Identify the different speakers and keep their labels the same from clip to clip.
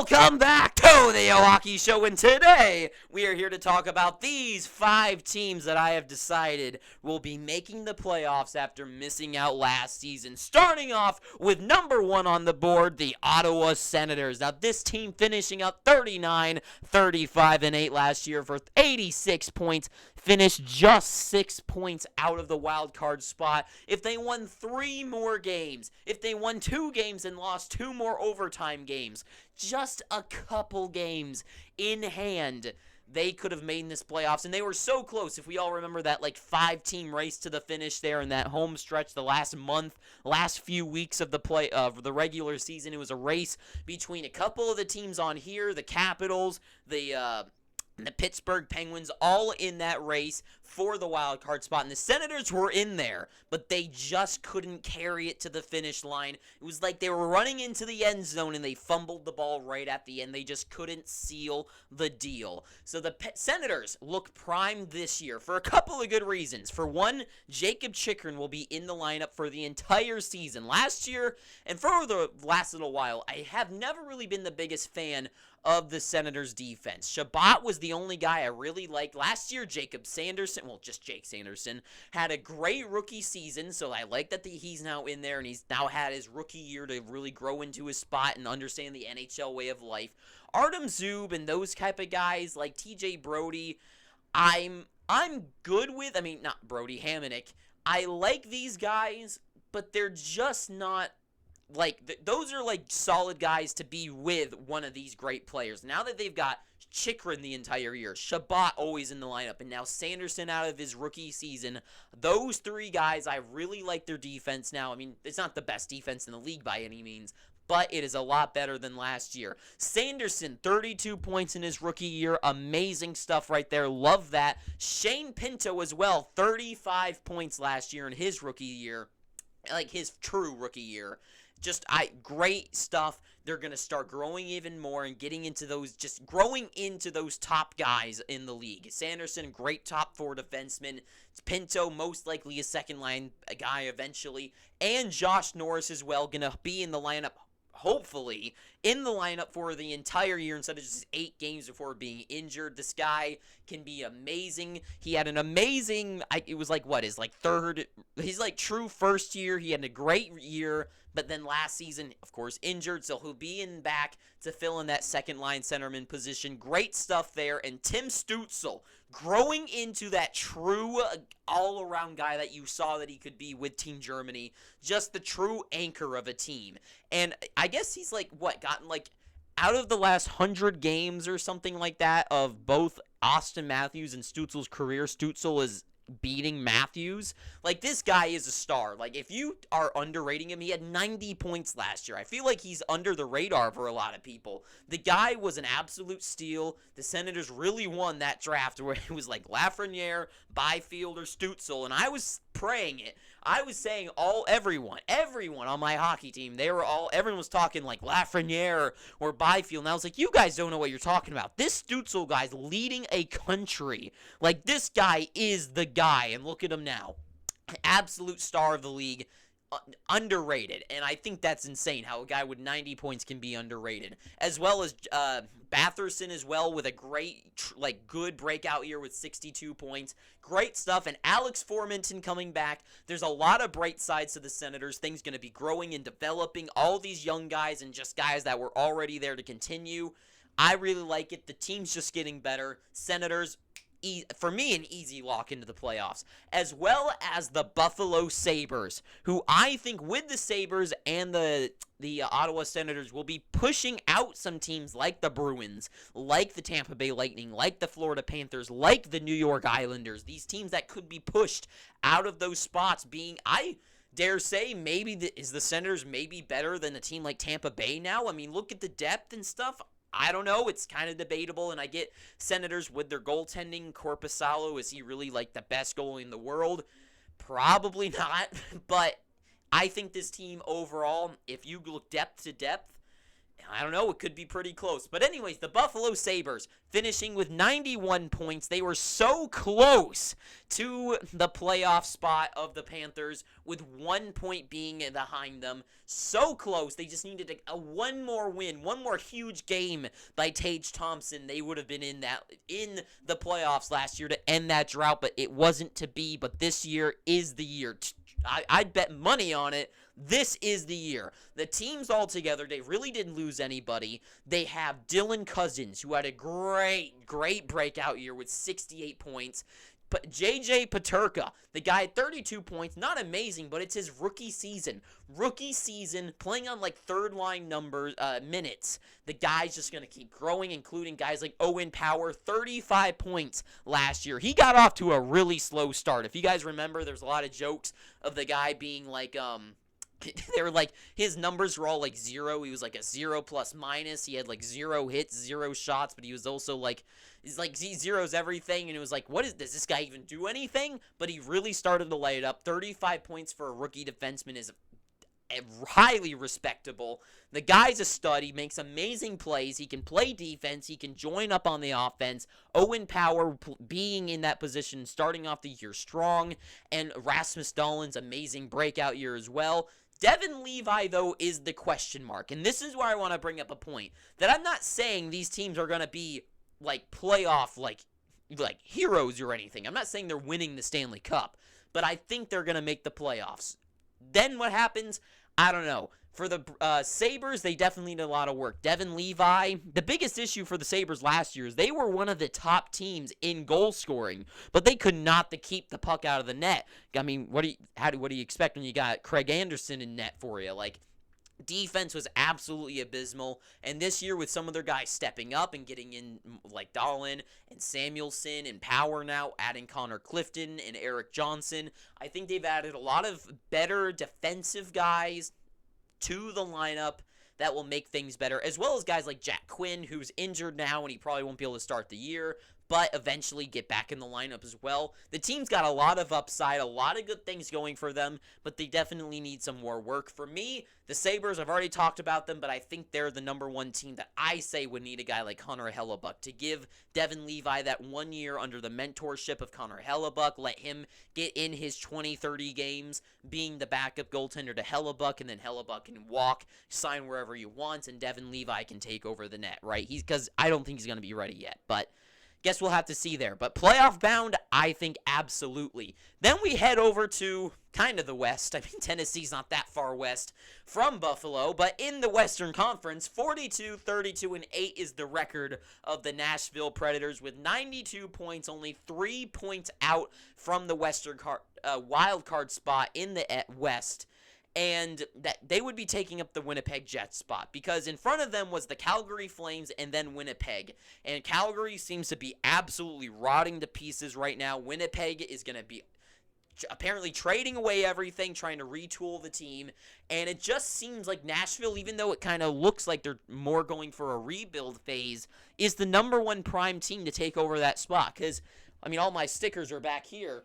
Speaker 1: Welcome back to the Hockey Show, and today we are here to talk about these 5 teams that I have decided will be making the playoffs after missing out last season. Starting off with number 1 on the board, the Ottawa Senators. Now, this team finishing up 39, 35, and 8 last year for 86 points, finished just 6 points out of the wild card spot. If they won 3 more games, if they won 2 games and lost 2 more overtime games, just a couple games in hand, they could have made this playoffs, and they were so close. If we all remember that 5-team race to the finish there in that home stretch, the last few weeks of the regular season, it was a race between a couple of the teams on here, the Capitals, the Pittsburgh Penguins, all in that race for the wild card spot. And the Senators were in there, but they just couldn't carry it to the finish line. It was like they were running into the end zone and they fumbled the ball right at the end. They just couldn't seal the deal. So the Senators look primed this year for a couple of good reasons. For one, Jacob Chikrin will be in the lineup for the entire season. Last year, and for the last little while, I have never really been the biggest fan of the Senators' defense. Shabbat was the only guy I really liked. Last year, Jake Sanderson, had a great rookie season, so I like that he's now in there, and he's now had his rookie year to really grow into his spot and understand the NHL way of life. Artem Zub and those type of guys, like TJ Brody, I'm good with. I mean, not Brody, Hamonic. I like these guys, but they're just not those are solid guys to be with one of these great players. Now that they've got Chikrin the entire year, Shabbat always in the lineup, and now Sanderson out of his rookie season, those 3 guys, I really like their defense now. I mean, it's not the best defense in the league by any means, but it is a lot better than last year. Sanderson, 32 points in his rookie year. Amazing stuff right there. Love that. Shane Pinto as well, 35 points last year in his rookie year, his true rookie year. Great stuff. They're going to start growing even more and getting into growing into those top guys in the league. Sanderson, great top 4 defenseman. Pinto, most likely a second-line guy eventually. And Josh Norris as well, going to be in the lineup, hopefully, in the lineup for the entire year instead of just 8 games before being injured. This guy can be amazing. He had an amazing, it was his third, he's true first year. He had a great year, but then last season, of course, injured, so he'll be back to fill in that second-line centerman position. Great stuff there. And Tim Stützle, growing into that true all-around guy that you saw that he could be with Team Germany, just the true anchor of a team. And I guess he's gotten out of the last 100 games or something like that of both Austin Matthews and Stützle's career, Stützle is beating Matthews. This guy is a star. If you are underrating him, he had 90 points last year. I feel like he's under the radar for a lot of people. The guy was an absolute steal. The Senators really won that draft where it was Lafreniere, Byfield, or Stützle, and I was praying it. I was saying everyone on my hockey team, everyone was talking Lafreniere or Byfield, and I was like, you guys don't know what you're talking about. This Stützle guy's leading a country. This guy is the guy, and look at him now. Absolute star of the league. Underrated, and I think that's insane how a guy with 90 points can be underrated, as well as Batherson as well with a great good breakout year with 62 points. Great stuff. And Alex Formenton coming back. There's a lot of bright sides to the Senators. Things going to be growing and developing, all these young guys and just guys that were already there to continue. I really like it. The team's just getting better. Senators, for me, an easy lock into the playoffs, as well as the Buffalo Sabres, who I think with the Sabres and the Ottawa Senators will be pushing out some teams like the Bruins, like the Tampa Bay Lightning, like the Florida Panthers, like the New York Islanders. These teams that could be pushed out of those spots I dare say, is the Senators maybe better than a team like Tampa Bay now? I mean, look at the depth and stuff. I don't know. It's kind of debatable, and I get Senators with their goaltending. Korpisalo, is he really the best goalie in the world? Probably not, but I think this team overall, if you look depth to depth, I don't know, it could be pretty close. But anyways, the Buffalo Sabres finishing with 91 points. They were so close to the playoff spot of the Panthers, with 1 point being behind them. So close. They just needed a one more win, one more huge game by Tage Thompson. They would have been in the playoffs last year to end that drought, but it wasn't to be. But this year is the year. I'd bet money on it. This is the year. The teams all together, they really didn't lose anybody. They have Dylan Cousins, who had a great breakout year with 68 points. But J.J. Peterka, the guy at 32 points, not amazing, but it's his rookie season. Rookie season, playing on like third-line minutes. The guy's just going to keep growing, including guys like Owen Power, 35 points last year. He got off to a really slow start. If you guys remember, there's a lot of jokes of the guy being like, they were like, his numbers were all like 0. He was like a 0 plus minus. He had like 0 hits, 0 shots, but he was also like, he zeros everything, and it was like, does this guy even do anything? But he really started to light it up. 35 points for a rookie defenseman is highly respectable. The guy's a stud. He makes amazing plays. He can play defense. He can join up on the offense. Owen Power being in that position, starting off the year strong, and Rasmus Dahlin's amazing breakout year as well. Devin Levi, though, is the question mark. And this is where I want to bring up a point. That I'm not saying these teams are going to be, like, playoff, like heroes or anything. I'm not saying they're winning the Stanley Cup. But I think they're going to make the playoffs. Then what happens? I don't know. For the Sabres, they definitely need a lot of work. Devin Levi, the biggest issue for the Sabres last year is they were one of the top teams in goal scoring, but they could not keep the puck out of the net. I mean, what do you expect when you got Craig Anderson in net for you? Like, defense was absolutely abysmal, and this year with some of their guys stepping up and getting in, like Dahlin and Samuelson and Power now, adding Connor Clifton and Eric Johnson, I think they've added a lot of better defensive guys to the lineup that will make things better, as well as guys like Jack Quinn, who's injured now and he probably won't be able to start the year, but eventually get back in the lineup as well. The team's got a lot of upside, a lot of good things going for them, but they definitely need some more work. For me, the Sabres, I've already talked about them, but I think they're the number one team that I say would need a guy like Connor Hellebuck to give Devin Levi that 1 year under the mentorship of Connor Hellebuck, let him get in his 20-30 games being the backup goaltender to Hellebuck, and then Hellebuck can walk, sign wherever he wants, and Devin Levi can take over the net, right? Because I don't think he's going to be ready yet, but guess we'll have to see there. But playoff bound, I think absolutely. Then we head over to kind of the West. I mean, Tennessee's not that far west from Buffalo, but in the Western Conference, 42-32-8 is the record of the Nashville Predators with 92 points, only 3 points out from the Western wild card spot in the West. And that they would be taking up the Winnipeg Jets spot, because in front of them was the Calgary Flames and then Winnipeg. And Calgary seems to be absolutely rotting to pieces right now. Winnipeg is going to be apparently trading away everything, trying to retool the team. And it just seems like Nashville, even though it kind of looks like they're more going for a rebuild phase, is the number one prime team to take over that spot. Because, I mean, all my stickers are back here.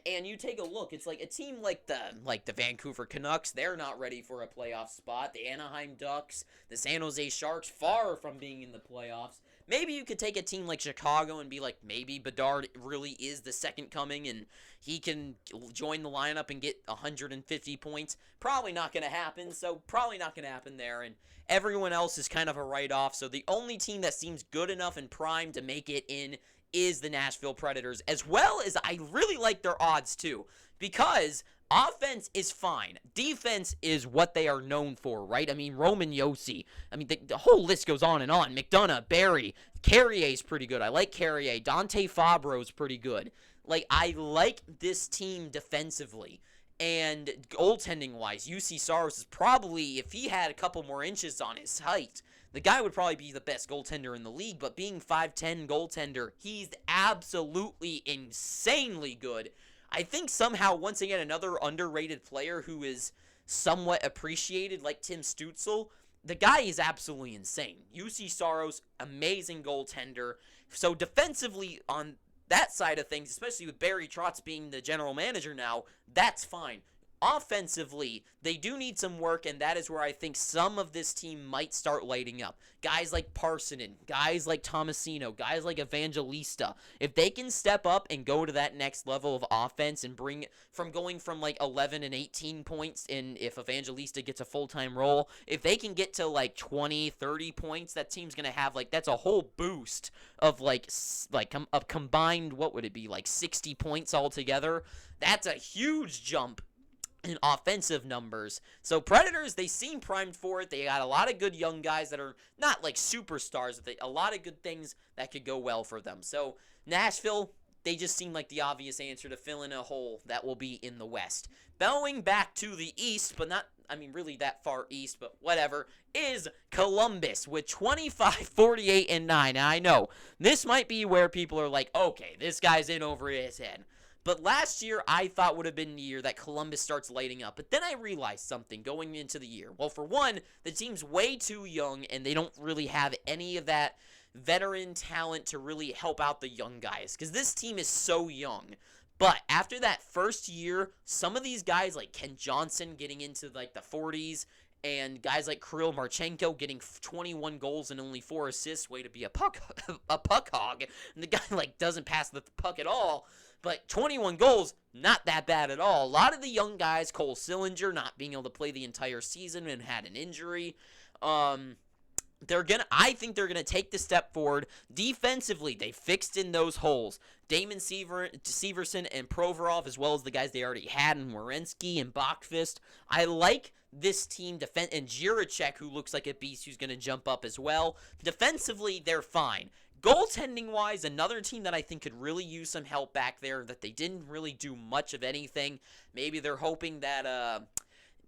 Speaker 1: And you take a look, it's like a team like the Vancouver Canucks, they're not ready for a playoff spot. The Anaheim Ducks, the San Jose Sharks, far from being in the playoffs. Maybe you could take a team like Chicago and be like, maybe Bedard really is the second coming and he can join the lineup and get 150 points. Probably not going to happen, so probably not going to happen there. And everyone else is kind of a write-off, so the only team that seems good enough and primed to make it in is the Nashville Predators, as well as I really like their odds too, because offense is fine. Defense is what they are known for, right? I mean, Roman Josi. I mean, the whole list goes on and on. McDonough, Barry, Carrier's pretty good. I like Carrier. Dante Fabro's pretty good. Like, I like this team defensively. And goaltending-wise, UC Saros is probably, if he had a couple more inches on his height, the guy would probably be the best goaltender in the league, but being 5'10 goaltender, he's absolutely insanely good. I think somehow, once again, another underrated player who is somewhat appreciated, like Tim Stützle, the guy is absolutely insane. UC Saros, amazing goaltender. So defensively on that side of things, especially with Barry Trotz being the general manager now, that's fine. offensively, they do need some work, and that is where I think some of this team might start lighting up. Guys like Parsonen, guys like Tomasino, guys like Evangelista, if they can step up and go to that next level of offense and bring from going from like 11 and 18 points, and if Evangelista gets a full-time role, if they can get to like 20, 30 points, that team's going to have like, that's a whole boost of a combined, what would it be, like 60 points altogether. That's a huge jump in offensive numbers. So Predators, they seem primed for it. They got a lot of good young guys that are not like superstars, but a lot of good things that could go well for them. So Nashville, they just seem like the obvious answer to fill in a hole that will be in the West. Going back to the East, but not, I mean, really that far east, but whatever, is Columbus with 25, 48, and 9. Now, I know this might be where people are like, okay, this guy's in over his head. But last year, I thought would have been the year that Columbus starts lighting up. But then I realized something going into the year. Well, for one, the team's way too young, and they don't really have any of that veteran talent to really help out the young guys. Because this team is so young. But after that first year, some of these guys, like Kent Johnson getting into like the 40s, and guys like Kirill Marchenko getting 21 goals and only 4 assists, way to be a puck hog. And the guy like doesn't pass the puck at all. But 21 goals, not that bad at all. A lot of the young guys, Cole Sillinger not being able to play the entire season and had an injury. I think they're gonna take the step forward. Defensively, they fixed in those holes. Damon Severson and Provorov, as well as the guys they already had in Werenski and Bachfist. I like this team and Jiricek, who looks like a beast, who's gonna jump up as well. Defensively, they're fine. Goaltending-wise, another team that I think could really use some help back there, that they didn't really do much of anything. Maybe they're hoping that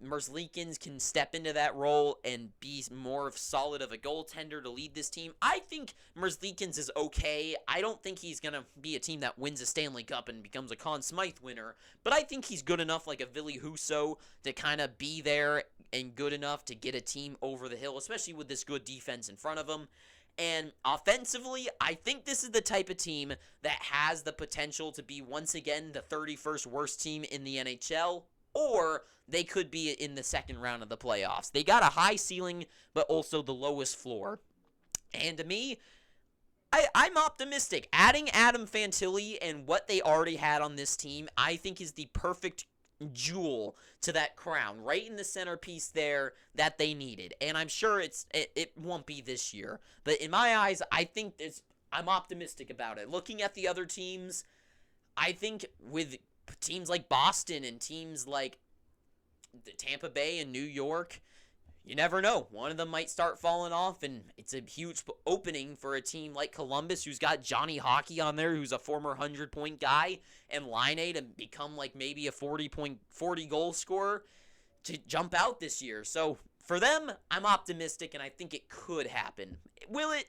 Speaker 1: Merzlikins can step into that role and be more solid of a goaltender to lead this team. I think Merzlikins is okay. I don't think he's going to be a team that wins a Stanley Cup and becomes a Conn Smythe winner, but I think he's good enough, like a Ville Husso, to kind of be there and good enough to get a team over the hill, especially with this good defense in front of him. And offensively, I think this is the type of team that has the potential to be, once again, the 31st worst team in the NHL, or they could be in the second round of the playoffs. They got a high ceiling, but also the lowest floor. And to me, I'm optimistic. Adding Adam Fantilli and what they already had on this team, I think is the perfect jewel to that crown, right in the centerpiece there that they needed. And I'm sure it won't be this year, but in my eyes, I think I'm optimistic about it. Looking at the other teams, I think with teams like Boston and teams like the Tampa Bay and New York, you never know. One of them might start falling off, and it's a huge opening for a team like Columbus, who's got Johnny Hockey on there, who's a former 100-point guy, and Laine to become like maybe a 40-goal scorer to jump out this year. So for them, I'm optimistic, and I think it could happen. Will it?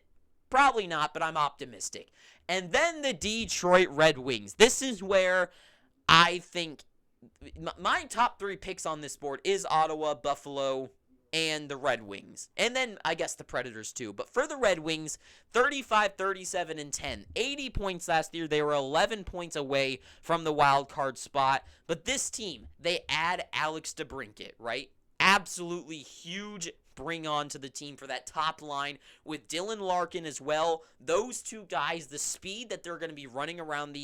Speaker 1: Probably not, but I'm optimistic. And then the Detroit Red Wings. This is where I think my top 3 picks on this board is Ottawa, Buffalo, and the Red Wings. And then, I guess, the Predators, too. But for the Red Wings, 35, 37, and 10. 80 points last year. They were 11 points away from the wild card spot. But this team, they add Alex DeBrincat, right? Absolutely huge bring on to the team for that top line with Dylan Larkin as well. Those two guys, the speed that they're going to be running around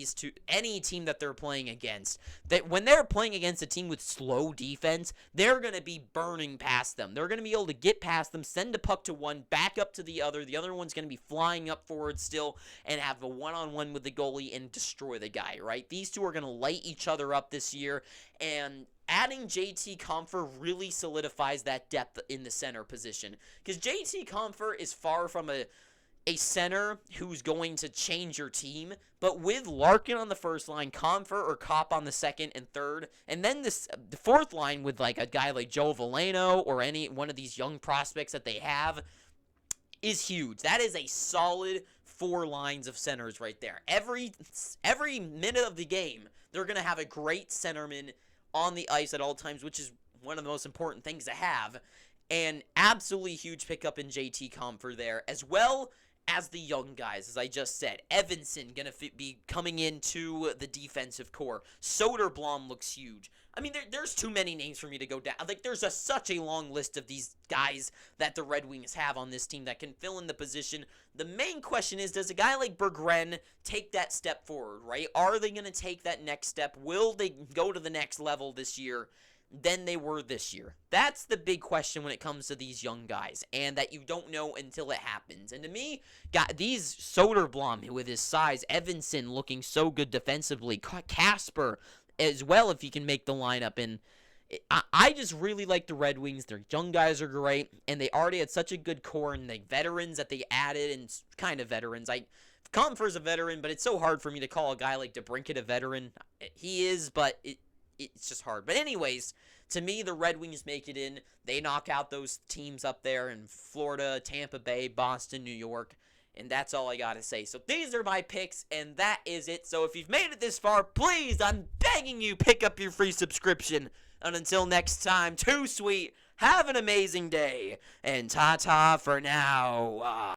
Speaker 1: any team that they're playing against, that when they're playing against a team with slow defense, they're going to be burning past them. They're going to be able to get past them, send a puck to one, back up to the other. The other one's going to be flying up forward still and have a one-on-one with the goalie and destroy the guy, right? These two are going to light each other up this year, and adding JT Compher really solidifies that depth in the center position. Because JT Compher is far from a center who's going to change your team. But with Larkin on the first line, Compher or Kopp on the second and third, and then the fourth line with like a guy like Joe Veleno or any one of these young prospects that they have is huge. That is a solid 4 lines of centers right there. Every minute of the game, they're going to have a great centerman on the ice at all times, which is one of the most important things to have. And absolutely huge pickup in JT Compher there, as well as the young guys, as I just said. Evanson going to be coming into the defensive core. Soderblom looks huge. I mean, there's too many names for me to go down. Like, there's such a long list of these guys that the Red Wings have on this team that can fill in the position. The main question is, does a guy like Berggren take that step forward, right? Are they going to take that next step? Will they go to the next level this year than they were this year? That's the big question when it comes to these young guys, and that you don't know until it happens. And to me, these Soderblom with his size, Evanson looking so good defensively, Casper as well if he can make the lineup. And I just really like the Red Wings. Their young guys are great, and they already had such a good core, and the veterans that they added, and kind of veterans. Compher's a veteran, but it's so hard for me to call a guy like DeBrincat a veteran. He is, but it's just hard. But anyways, to me, the Red Wings make it in. They knock out those teams up there in Florida, Tampa Bay, Boston, New York. And that's all I got to say. So these are my picks, and that is it. So if you've made it this far, please, I'm begging you, pick up your free subscription. And until next time, too sweet, have an amazing day, and ta-ta for now.